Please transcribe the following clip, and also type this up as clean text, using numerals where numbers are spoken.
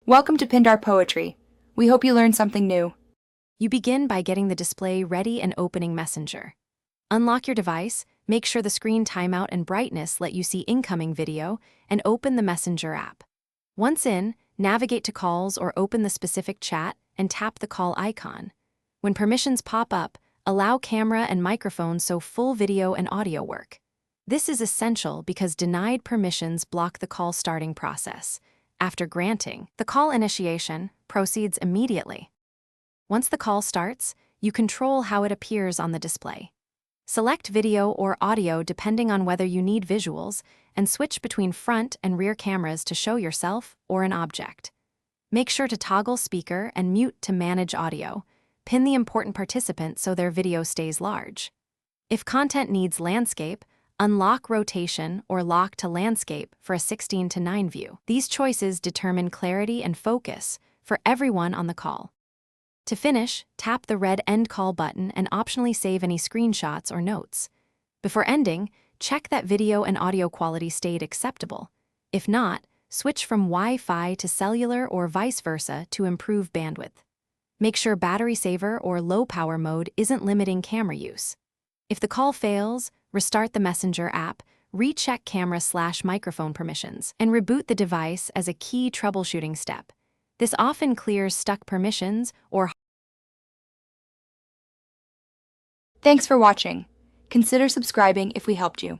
Welcome to Pindar Poetry. We hope you learned something new. You begin by getting the display ready and opening Messenger. Unlock your device, make sure the screen timeout and brightness let you see incoming video, and open the Messenger app. Once in, navigate to calls or open the specific chat and tap the call icon. When permissions pop up, allow camera and microphone so full video and audio work. This is essential because denied permissions block the call starting process. After granting, the call initiation proceeds immediately. Once the call starts, you control how it appears on the display. Select video or audio depending on whether you need visuals, and switch between front and rear cameras to show yourself or an object. Make sure to toggle speaker and mute to manage audio. Pin the important participant so their video stays large. If content needs landscape, unlock rotation or lock to landscape for a 16:9 view. These choices determine clarity and focus for everyone on the call. To finish, tap the red End Call button and optionally save any screenshots or notes. Before ending, check that video and audio quality stayed acceptable. If not, switch from Wi-Fi to cellular or vice versa to improve bandwidth. Make sure battery saver or low power mode isn't limiting camera use. If the call fails, restart the Messenger app, recheck camera/microphone permissions, and reboot the device as a key troubleshooting step. This often clears stuck permissions or. Thanks for watching. Consider subscribing if we helped you.